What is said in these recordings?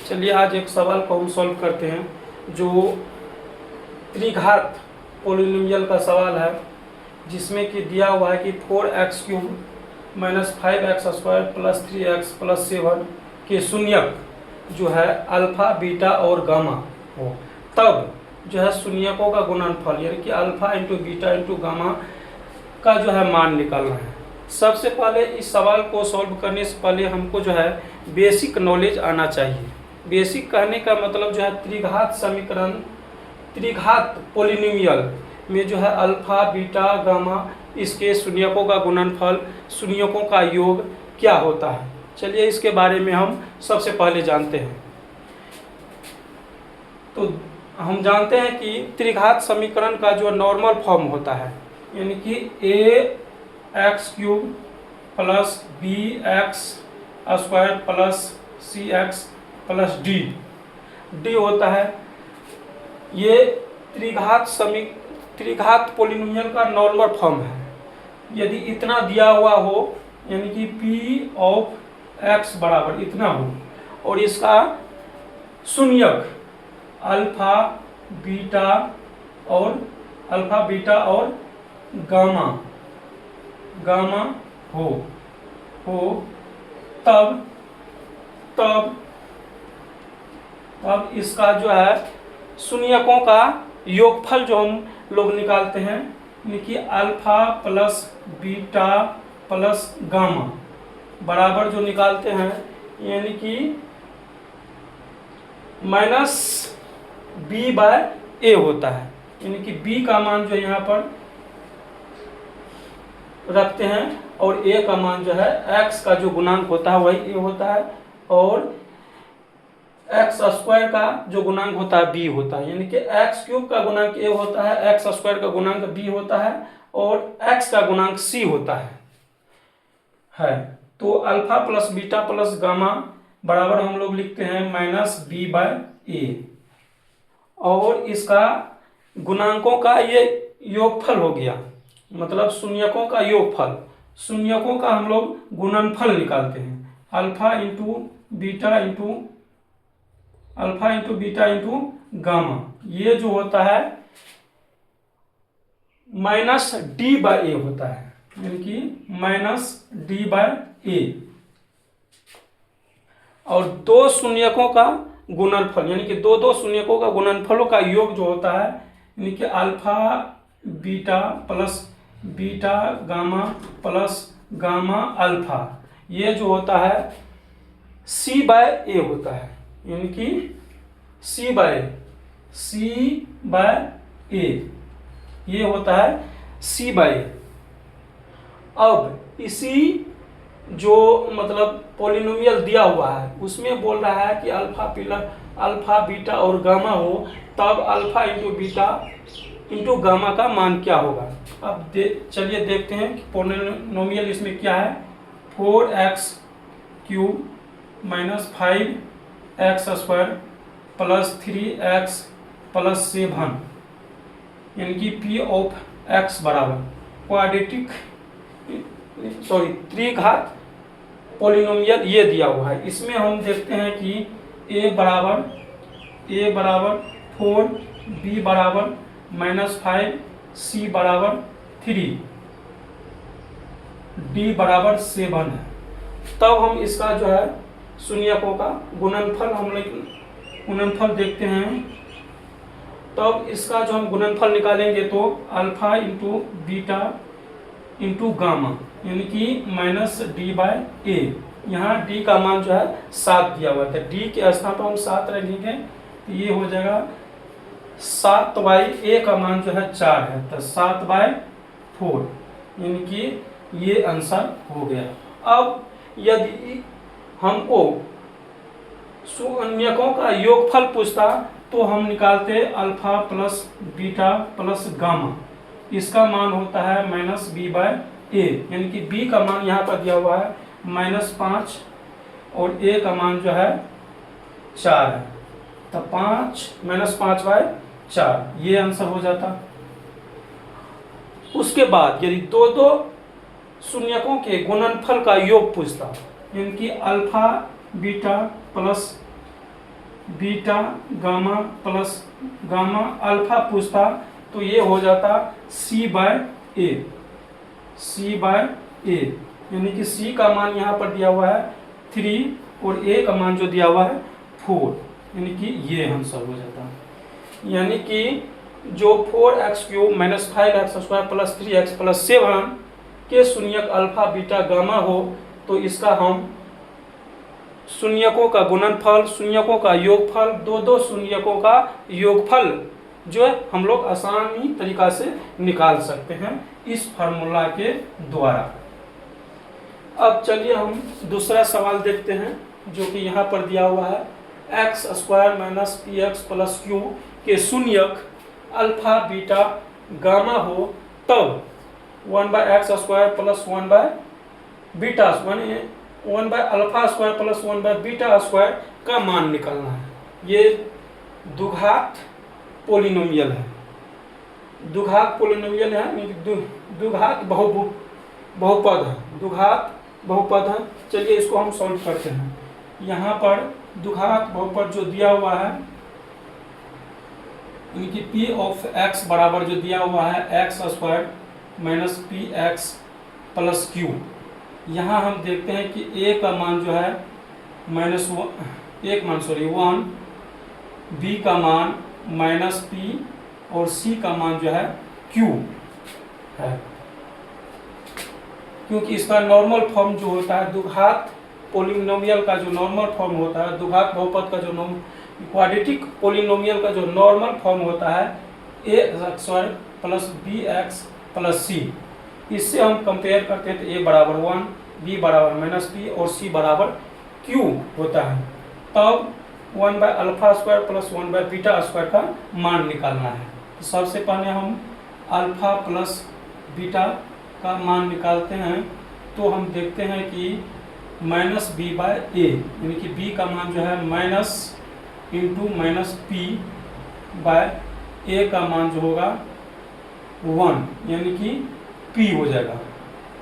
चलिए आज एक सवाल को हम सॉल्व करते हैं जो त्रिघात पोलिनोमियल का सवाल है, जिसमें कि दिया हुआ है कि 4x³ minus 5x² plus 3x plus 7 के शून्यक जो है अल्फा बीटा और गामा हो, तब जो है शून्यकों का गुणनफल यानी कि alpha into beta into gamma का जो है मान निकालना है। सबसे पहले इस सवाल को सॉल्व करने से पहले हमको जो है बेसिक नॉलेज आना चाहिए। बेसिक कहने का मतलब जो है त्रिघात समीकरण, त्रिघात पोलिनोमियल में जो है अल्फा बीटा गामा इसके शून्यकों का गुणनफल, शून्यकों का योग क्या होता है। चलिए इसके बारे में हम सबसे पहले जानते हैं। तो हम जानते हैं कि त्रिघात समीकरण का जो नॉर्मल फॉर्म होता है यानी कि ax³ plus bx² plus cx plus d होता है। ये त्रिघात पोलिनोमियल का नॉर्मल फॉर्म है। यदि इतना दिया हुआ हो यानी कि p ऑफ x बराबर इतना हो और इसका शून्यक अल्फा बीटा और गामा हो तब अब इसका जो है शून्यकों का योगफल जो हम लोग निकालते हैं यानी कि alpha plus beta plus gamma बराबर जो निकालते हैं यानी कि माइनस b/a होता है। यानी कि b का मान जो यहाँ पर रखते हैं और a का मान जो है x का जो गुणांक होता है वही a होता है और x² का जो गुणांक होता है b होता है। यानी कि x³ का गुणांक a होता है, x² का गुणांक b होता है और x का गुणांक c होता है। तो alpha plus beta plus gamma बराबर हम लोग लिखते हैं माइनस b/a और इसका गुणांकों का ये योगफल हो गया, मतलब शून्यकों का योगफल। शून्यकों का हम लोग गुणनफल निकालते हैं alpha into beta into gamma. ये जो होता है माइनस d/a होता है यानी कि माइनस d/a और दो शून्यकों का गुणनफल यानी कि दो शून्यकों का गुणनफलों का योग जो होता है यानी कि alpha beta plus beta gamma plus gamma alpha, ये जो होता है c/a होता है यानी कि c/a ये होता है c/a। अब इसी जो मतलब पोलिनोमियल दिया हुआ है उसमें बोल रहा है कि अल्फा बीटा और गामा हो तब alpha into beta into gamma का मान क्या होगा। अब चलिए देखते हैं कि पोलिनोमियल इसमें क्या है। 4x³ minus 5x² plus 3x plus 7 यानी कि p ऑफ x बराबर त्रिघात पोलिनोमियल ये दिया हुआ है। इसमें हम देखते हैं कि a बराबर 4, b बराबर -5, c बराबर 3, d बराबर 7 है। तब हम इसका जो है शून्यकों का गुणनफल देखते हैं। तब इसका जो हम गुणनफल निकालेंगे तो alpha into beta into gamma यानी कि माइनस d/a। यहाँ d का मान जो है 7 दिया हुआ था, d के स्थान पर हम 7 रखेंगे तो ये हो जाएगा 7/a का मान जो है 4 है तो 7/4 यानी कि ये आंसर हो गया। अब यदि हमको शून्यकों का योगफल पूछता तो हम निकालते alpha plus beta plus gamma, इसका मान होता है माइनस b/a यानी कि b का मान यहाँ पर दिया हुआ है -5 और a का मान जो है 4 है तो 5/4 ये आंसर हो जाता। उसके बाद यदि दो शून्यकों के गुणनफल का योग पूछता यानी कि alpha beta plus beta gamma plus gamma alpha पूछता तो ये हो जाता C/A, यानी कि C का मान यहाँ पर दिया हुआ है 3 और A का मान जो दिया हुआ है 4, यानी कि ये आंसर हो जाता है। यानी कि जो 4x³ - 5x² + 3x + 7 के शून्यक अल्फा बीटा गामा हो तो इसका हम शून्यकों का गुणनफल, शून्यकों का योगफल, दो शून्यकों का योगफल जो है हम लोग आसानी तरीका से निकाल सकते हैं इस फार्मूला के द्वारा। अब चलिए हम दूसरा सवाल देखते हैं जो कि यहाँ पर दिया हुआ है x² - px + q के शून्यक अल्फा बीटा गामा हो तब 1/x² + 1/α² + 1/β² का मान निकालना है। ये द्विघात पोलिनोमियल है, द्विघात पोलिनोमियल है, द्विघात बहुपद है, द्विघात बहुपद है। चलिए इसको हम सॉल्व करते हैं। यहाँ पर द्विघात बहुपद जो दिया हुआ है यानी कि p(x) बराबर जो दिया हुआ है x² - px + q। यहाँ हम देखते हैं कि a का मान जो है (1), b का मान -p और c का मान जो है q है, क्योंकि इसका नॉर्मल फॉर्म जो होता है द्विघात पोलिनोमियल का जो नॉर्मल फॉर्म होता है, द्विघात बहुपद का जो क्वाड्रेटिक पोलिनोमियल का जो नॉर्मल फॉर्म होता है a² + bx + c। इससे हम कंपेयर करते हैं तो a बराबर 1, b बराबर -p और c बराबर q होता है। तब 1/α² + 1/β² का मान निकालना है। तो सबसे पहले हम अल्फा प्लस बीटा का मान निकालते हैं तो हम देखते हैं कि -b/a, यानी कि b का मान जो है -p/a का मान जो होगा 1, यानी कि p हो जाएगा।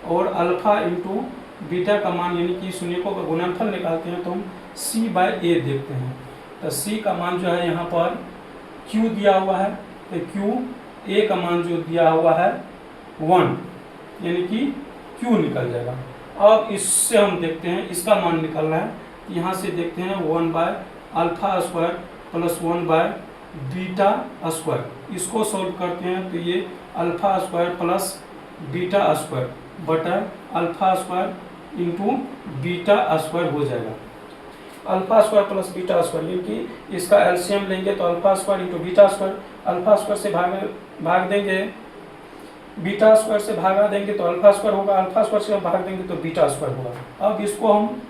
और अल्फा इंटू बीटा का मान यानी कि शून्यकों का गुणनफल निकालते हैं तो हम c/a देखते हैं। तो c का मान जो है यहाँ पर q दिया हुआ है, तो a का मान जो दिया हुआ है 1, यानी कि q निकल जाएगा। अब इससे हम देखते हैं इसका मान निकालना है। यहाँ से देखते हैं 1/α² + 1/β²। इसको सॉल्व करते हैं तो ये α² + β² बटा α² इंटू β² हो जाएगा। α² + β², यानी कि इसका एलसीएम लेंगे तो α² इंटू β², α² से भाग देंगे, β² से भागा देंगे तो α² होगा, α² से भाग देंगे तो β² होगा। अब इसको हम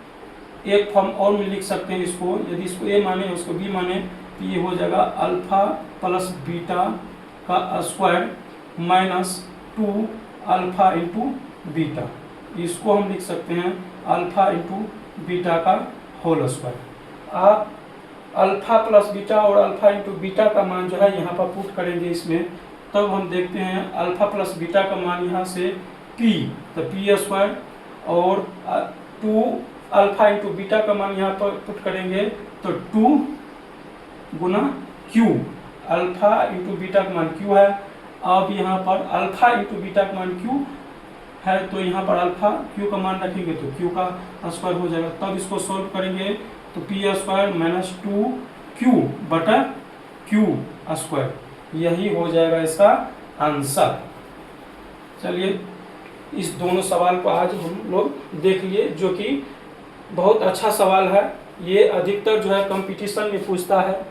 एक फॉर्म और में लिख सकते हैं। इसको यदि इसको a माने उसको b माने तो ये हो जाएगा अल्फा प्लस बीटा का स्क्वायर -2 अल्फा इंटू बीटा। इसको हम लिख सकते हैं अल्फा इंटू बीटा का होल स्क्वायर। आप अल्फा प्लस बीटा और अल्फा इंटू बीटा का मान जो है यहाँ पर पुट करेंगे इसमें, तब हम देखते हैं अल्फा प्लस बीटा का मान यहाँ से p, तो p² और 2 अल्फा इंटू बीटा का मान यहाँ पर पुट करेंगे तो 2 गुना q, अल्फा इंटू बीटा का मान q है। अब यहाँ पर अल्फा इंटू बीटा का मान q है तो यहाँ पर अल्फा q का मान रखेंगे तो q का स्क्वायर हो जाएगा। तब इसको सॉल्व करेंगे तो p² - 2q बटा q², यही हो जाएगा इसका आंसर। चलिए इस दोनों सवाल को आज हम लोग देख लिए, जो कि बहुत अच्छा सवाल है। ये अधिकतर जो है कंपटीशन में पूछता है।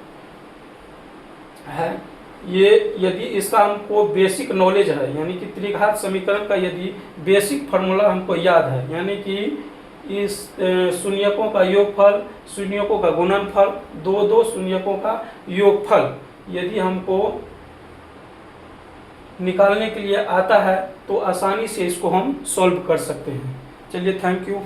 ये यदि इसका हमको बेसिक नॉलेज है, यानी कि त्रिघात समीकरण का यदि बेसिक फार्मूला हमको याद है, यानी कि इस शून्यकों का योगफल, शून्यकों का गुणनफल, दो शून्यकों का योगफल यदि हमको निकालने के लिए आता है तो आसानी से इसको हम सॉल्व कर सकते हैं। चलिए थैंक यू।